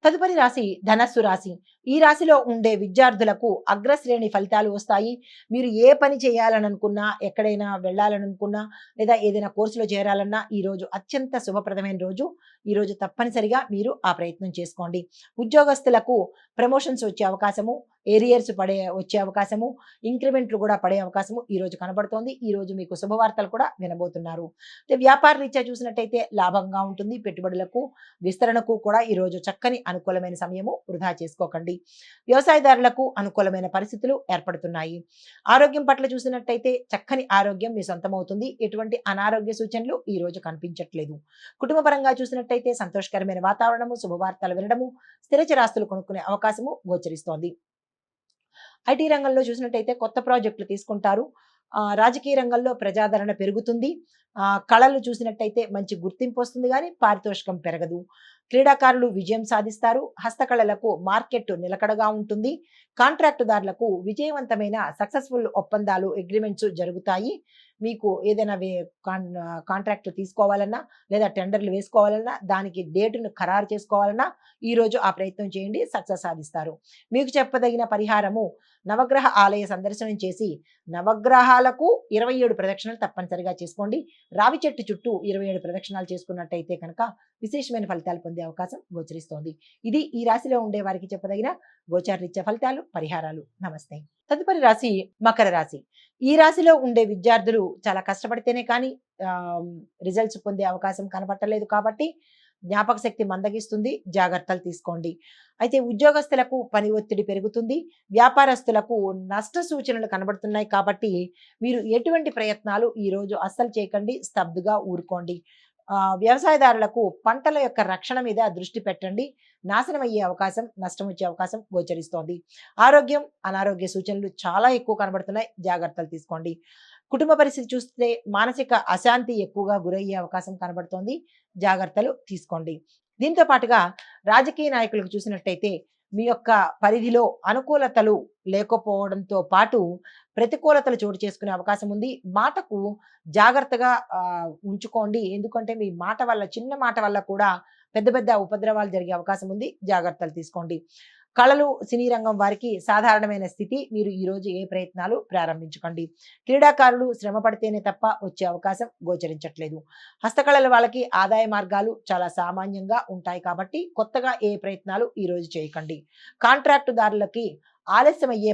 తదుపరి రాశి ధనస్సు రాశి. ఈ రాశిలో ఉండే విద్యార్థులకు అగ్రశ్రేణి ఫలితాలు వస్తాయి. మీరు ఏ పని చేయాలని అనుకున్నా, ఎక్కడైనా వెళ్ళాలని అనుకున్నా, లేదా ఏదైనా కోర్సులో చేరాలన్నా ఈరోజు అత్యంత శుభప్రదమైన రోజు. ఈరోజు తప్పనిసరిగా మీరు ఆ ప్రయత్నం చేసుకోండి. ఉద్యోగస్తులకు ప్రమోషన్స్ వచ్చే అవకాశము, ఏరియర్స్ వచ్చే అవకాశము, ఇంక్రిమెంట్లు కూడా పడే అవకాశము ఈరోజు కనబడుతోంది. ఈరోజు మీకు శుభవార్తలు కూడా వినబోతున్నారు. వ్యాపార రీత్యా చూసినట్టయితే లాభంగా ఉంటుంది. పెట్టుబడులకు విస్తరణకు కూడా ఈరోజు చక్కని అనుకూలమైన సమయము. వృధా చేసుకోకండి. వ్యవసాయదారులకు అనుకూలమైన పరిస్థితులు ఏర్పడుతున్నాయి. ఆరోగ్యం పట్ల చూసినట్టయితే చక్కని ఆరోగ్యం మీ సొంతమవుతుంది. ఎటువంటి అనారోగ్య సూచనలు ఈ రోజు కనిపించట్లేదు. కుటుంబ పరంగా చూసినట్టయితే సంతోషకరమైన వాతావరణము, శుభవార్తలు వినడము, స్థిరచరాస్తులు కొనుక్కునే అవకాశము గోచరిస్తోంది. ఐటీ రంగంలో చూసినట్టయితే కొత్త ప్రాజెక్టులు తీసుకుంటారు. రాజకీయ రంగంలో ప్రజాదరణ పెరుగుతుంది. కళలు చూసినట్టయితే మంచి గుర్తింపు వస్తుంది కానీ పారితోషికం పెరగదు. క్రీడాకారులు విజయం సాధిస్తారు. హస్తకళలకు మార్కెట్ నిలకడగా ఉంటుంది. కాంట్రాక్టుదారులకు విజయవంతమైన సక్సెస్ఫుల్ ఒప్పందాలు, అగ్రిమెంట్స్ జరుగుతాయి. మీకు ఏదైనా కాంట్రాక్ట్ తీసుకోవాలన్నా, లేదా టెండర్లు వేసుకోవాలన్నా, దానికి డేటును ఖరారు చేసుకోవాలన్నా ఈరోజు ఆ ప్రయత్నం చేయండి. సక్సెస్ సాధిస్తారు. మీకు చెప్పదగిన పరిహారము, నవగ్రహ ఆలయ సందర్శనం చేసి నవగ్రహాలకు 27 ప్రదక్షిణలు తప్పనిసరిగా చేసుకోండి. రావి చెట్టు చుట్టూ 27 ప్రదక్షిణాలు చేసుకున్నట్టయితే కనుక విశేషమైన ఫలితాలు పొందే అవకాశం గోచరిస్తోంది. ఇది ఈ రాశిలో ఉండే వారికి చెప్పదగిన గోచారరీత్యా ఫలితాలు, పరిహారాలు. నమస్తే. తదుపరి రాశి మకర రాశి. ఈ రాశిలో ఉండే విద్యార్థులు చాలా కష్టపడితేనే కానీ రిజల్ట్స్ పొందే అవకాశం కనబట్టలేదు కాబట్టి జ్ఞాపక శక్తి మందగిస్తుంది. జాగ్రత్తలు తీసుకోండి. అయితే ఉద్యోగస్తులకు పని ఒత్తిడి పెరుగుతుంది. వ్యాపారస్తులకు నష్ట సూచనలు కనబడుతున్నాయి కాబట్టి మీరు ఎటువంటి ప్రయత్నాలు ఈరోజు అస్సలు చేయకండి. స్తబ్దుగా ఊరుకోండి. వ్యవసాయదారులకు పంటల యొక్క రక్షణ మీద దృష్టి పెట్టండి. నాశనం అయ్యే అవకాశం, నష్టం వచ్చే అవకాశం గోచరిస్తోంది. ఆరోగ్యం, అనారోగ్య సూచనలు చాలా ఎక్కువ కనబడుతున్నాయి. జాగ్రత్తలు తీసుకోండి. కుటుంబ పరిస్థితి చూస్తే మానసిక అశాంతి ఎక్కువగా గురయ్యే అవకాశం కనబడుతోంది. జాగ్రత్తలు తీసుకోండి. దీంతో పాటుగా రాజకీయ నాయకులకు చూసినట్టయితే మీ యొక్క పరిధిలో అనుకూలతలు లేకపోవడంతో పాటు ప్రతికూలతలు చోటు చేసుకునే అవకాశం ఉంది. మాటకు జాగ్రత్తగా ఉంచుకోండి. ఎందుకంటే మీ మాట వల్ల, చిన్న మాట వల్ల కూడా పెద్ద పెద్ద ఉపద్రవాలు జరిగే అవకాశం ఉంది. జాగ్రత్తలు తీసుకోండి. కళలు, సినీ రంగం వారికి సాధారణమైన స్థితి. మీరు ఈరోజు ఏ ప్రయత్నాలు ప్రారంభించకండి. క్రీడాకారులు శ్రమ పడితేనే తప్ప వచ్చే అవకాశం గోచరించట్లేదు. హస్తకళల వాళ్ళకి ఆదాయ మార్గాలు చాలా సామాన్యంగా ఉంటాయి కాబట్టి కొత్తగా ఏ ప్రయత్నాలు ఈరోజు చేయకండి. కాంట్రాక్టుదారులకి ఆలస్యం అయ్యే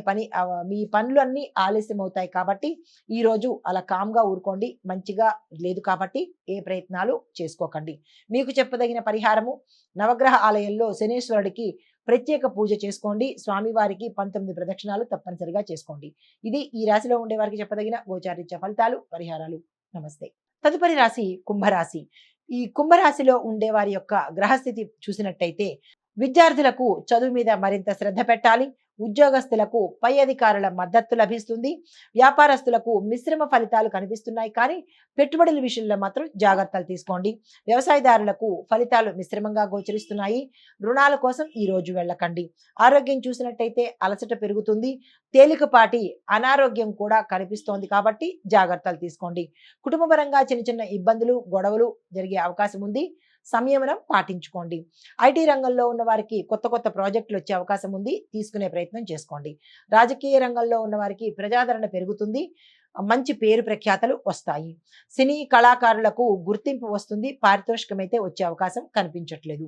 మీ పనులు అన్నీ ఆలస్యం అవుతాయి కాబట్టి ఈరోజు అలా కామ్గా ఊరుకోండి. మంచిగా లేదు కాబట్టి ఏ ప్రయత్నాలు చేసుకోకండి. మీకు చెప్పదగిన పరిహారము, నవగ్రహ ఆలయంలో శనీశ్వరుడికి ప్రత్యేక పూజ చేసుకోండి. స్వామివారికి 19 ప్రదక్షిణాలు తప్పనిసరిగా చేసుకోండి. ఇది ఈ రాశిలో ఉండే వారికి చెప్పదగిన గోచారీత్యా ఫలితాలు, పరిహారాలు. నమస్తే. తదుపరి రాశి కుంభరాశి. ఈ కుంభరాశిలో ఉండే వారి యొక్క గ్రహస్థితి చూసినట్టయితే విద్యార్థులకు చదువు మీద మరింత శ్రద్ధ పెట్టాలి. ఉద్యోగస్తులకు పై అధికారుల మద్దతు లభిస్తుంది. వ్యాపారస్తులకు మిశ్రమ ఫలితాలు కనిపిస్తున్నాయి కానీ పెట్టుబడుల విషయంలో మాత్రం జాగ్రత్తలు తీసుకోండి. వ్యవసాయదారులకు ఫలితాలు మిశ్రమంగా గోచరిస్తున్నాయి. రుణాల కోసం ఈ రోజు వెళ్ళకండి. ఆరోగ్యం చూసినట్టయితే అలసట పెరుగుతుంది. తేలికపాటి అనారోగ్యం కూడా కనిపిస్తోంది కాబట్టి జాగ్రత్తలు తీసుకోండి. కుటుంబపరంగా చిన్న చిన్న ఇబ్బందులు, గొడవలు జరిగే అవకాశం ఉంది. సంయమనం పాటించుకోండి. ఐటీ రంగంలో ఉన్న వారికి కొత్త కొత్త ప్రాజెక్టులు వచ్చే అవకాశం ఉంది. తీసుకునే ప్రయత్నం చేసుకోండి. రాజకీయ రంగంలో ఉన్న వారికి ప్రజాదరణ పెరుగుతుంది. మంచి పేరు ప్రఖ్యాతలు వస్తాయి. సినీ కళాకారులకు గుర్తింపు వస్తుంది. పారితోషికం అయితే వచ్చే అవకాశం కనిపించట్లేదు.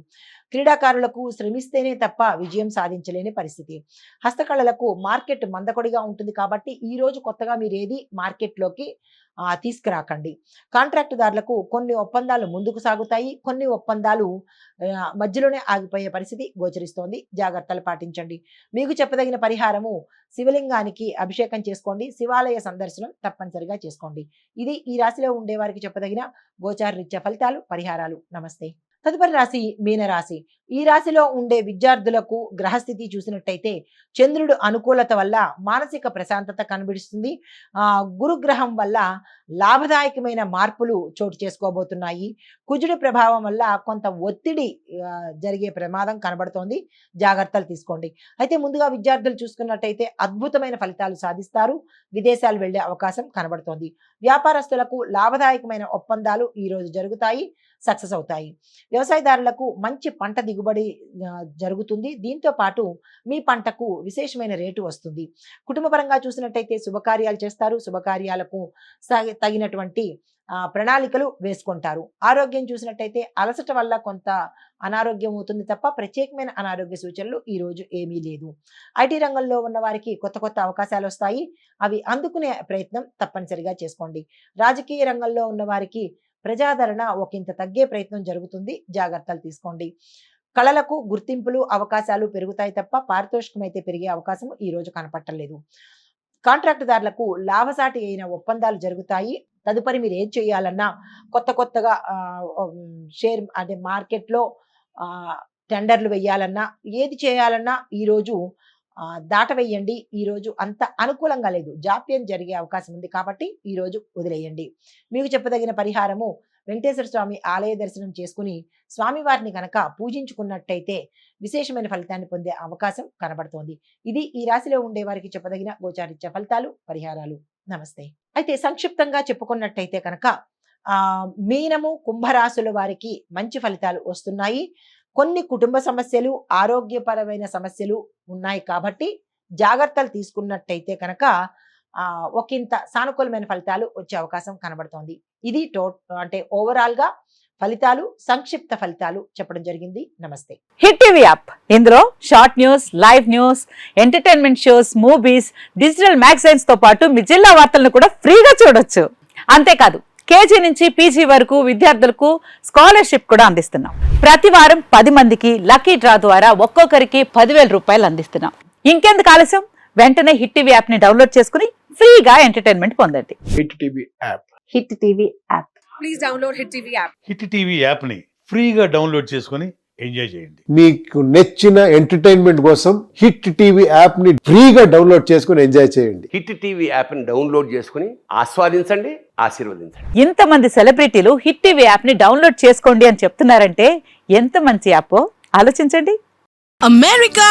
క్రీడాకారులకు శ్రమిస్తేనే తప్ప విజయం సాధించలేని పరిస్థితి. హస్తకళలకు మార్కెట్ మందకొడిగా ఉంటుంది కాబట్టి ఈ రోజు కొత్తగా మీరు ఏది మార్కెట్లోకి తీసుకురాకండి. కాంట్రాక్టుదారులకు కొన్ని ఒప్పందాలు ముందుకు సాగుతాయి. కొన్ని ఒప్పందాలు మధ్యలోనే ఆగిపోయే పరిస్థితి గోచరిస్తోంది. జాగ్రత్తలు పాటించండి. మీకు చెప్పదగిన పరిహారము, శివలింగానికి అభిషేకం చేసుకోండి. శివాలయ సందర్శనం తప్పనిసరిగా చేసుకోండి. ఇది ఈ రాశిలో ఉండే వారికి చెప్పదగిన గోచార రీత్యా ఫలితాలు, పరిహారాలు. నమస్తే. తదుపరి రాశి మీనరాశి. ఈ రాశిలో ఉండే విద్యార్థులకు గ్రహస్థితి చూసినట్టయితే చంద్రుడు అనుకూలత వల్ల మానసిక ప్రశాంతత కనిపిస్తుంది. గురుగ్రహం వల్ల లాభదాయకమైన మార్పులు చోటు చేసుకోబోతున్నాయి. కుజుడి ప్రభావం వల్ల కొంత ఒత్తిడి జరిగే ప్రమాదం కనబడుతోంది. జాగ్రత్తలు తీసుకోండి. అయితే ముందుగా విద్యార్థులు చూసుకున్నట్టయితే అద్భుతమైన ఫలితాలు సాధిస్తారు. విదేశాలు వెళ్లే అవకాశం కనబడుతోంది. వ్యాపారస్తులకు లాభదాయకమైన ఒప్పందాలు ఈ రోజు జరుగుతాయి. సక్సెస్ అవుతాయి. వ్యవసాయదారులకు మంచి పంట దిగుబడి దిగుబడి జరుగుతుంది. దీంతో పాటు మీ పంటకు విశేషమైన రేటు వస్తుంది. కుటుంబ పరంగా చూసినట్టయితే శుభకార్యాలు చేస్తారు. శుభకార్యాలకు తగినటువంటి ప్రణాళికలు వేసుకుంటారు. ఆరోగ్యం చూసినట్టయితే అలసట వల్ల కొంత అనారోగ్యం అవుతుంది తప్ప ప్రత్యేకమైన అనారోగ్య సూచనలు ఈ రోజు ఏమీ లేదు. ఐటీ రంగంలో ఉన్న వారికి కొత్త కొత్త అవకాశాలు వస్తాయి. అవి అందుకునే ప్రయత్నం తప్పనిసరిగా చేసుకోండి. రాజకీయ రంగంలో ఉన్న వారికి ప్రజాదరణ ఒకంత తగ్గే ప్రయత్నం జరుగుతుంది. జాగ్రత్తలు తీసుకోండి. కళలకు గుర్తింపులు అవకాశాలు పెరుగుతాయి తప్ప పారితోషికం అయితే పెరిగే అవకాశం ఈ రోజు కనపట్టలేదు. కాంట్రాక్టుదారులకు లాభసాటి అయిన ఒప్పందాలు జరుగుతాయి. తదుపరి మీరు ఏది చేయాలన్నా కొత్తగా షేర్ అంటే మార్కెట్లో టెండర్లు వేయాలన్నా ఏది చేయాలన్నా ఈరోజు దాటవేయండి. ఈరోజు అంత అనుకూలంగా లేదు, జాప్యం జరిగే అవకాశం ఉంది కాబట్టి ఈరోజు వదిలేయండి. మీకు చెప్పదగిన పరిహారము వెంకటేశ్వర స్వామి ఆలయ దర్శనం చేసుకుని స్వామివారిని కనుక పూజించుకున్నట్టయితే విశేషమైన ఫలితాన్ని పొందే అవకాశం కనబడుతోంది. ఇది ఈ రాశిలో ఉండే వారికి చెప్పదగిన గోచారిత్య ఫలితాలు, పరిహారాలు. నమస్తే. అయితే సంక్షిప్తంగా చెప్పుకున్నట్టయితే కనుక మీనము, కుంభరాశుల వారికి మంచి ఫలితాలు వస్తున్నాయి. కొన్ని కుటుంబ సమస్యలు, ఆరోగ్యపరమైన సమస్యలు ఉన్నాయి కాబట్టి జాగ్రత్తలు తీసుకున్నట్టయితే కనుక ఒకంత సానుకూలమైన ఫలితాలు వచ్చే అవకాశం కనబడుతోంది. ఇది అంటే ఓవరాల్ గా ఫలితాలు, సంక్షిప్త ఫలితాలు చెప్పడం జరిగింది. నమస్తే. హిట్ టీవీ యాప్, ఇందులో short news, live news, entertainment shows, movies, digital magazines తో పాటు మీ జిల్లా వార్తలను కూడా ఫ్రీగా చూడొచ్చు. అంతేకాదు కేజీ నుంచి పీజీ వరకు విద్యార్థులకు స్కాలర్షిప్ కూడా అందిస్తున్నాం. ప్రతి వారం 10 మందికి లక్కీ డ్రా ద్వారా ఒక్కొక్కరికి 10,000 రూపాయలు అందిస్తున్నాం. ఇంకెందుకు ఆలస్యం, వెంటనే హిట్ టీవీ యాప్ ని డౌన్లోడ్ చేసుకుని ఫ్రీగా ఎంటర్టైన్మెంట్ పొందండి. Hit TV app. Hit TV app. Please download hit TV app. Hit TV app ని ఫ్రీగా డౌన్లోడ్ చేసుకుని ఎంజాయ్ చేయండి. మీకు నచ్చిన ఎంటర్టైన్మెంట్ కోసం హిట్ టీవీ యాప్ ని ఫ్రీగా డౌన్లోడ్ చేసుకుని ఎంజాయ్ చేయండి. హిట్ టీవీ యాప్ ని డౌన్లోడ్ చేసుకుని ఆస్వాదించండి, ఆశీర్వదించండి. ఇంతమంది సెలబ్రిటీలు హిట్ టీవీ యాప్ ని డౌన్లోడ్ చేసుకోండి అని చెప్తున్నారంటే ఎంత మంచి యాప్ ఆలోచించండి. అమెరికా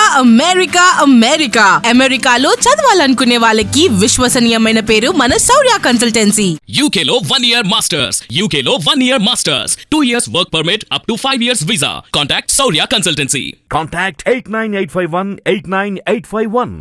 అమెరికాలో చదవాలనుకునే వాళ్ళకి విశ్వసనీయమైన పేరు మన శౌర్య కన్సల్టెన్సీ. UK లో 1 year masters, UK లో 1 year masters, 2 years work permit up to 5 years visa. Contact Saurya Consultancy. Contact 89851 89851.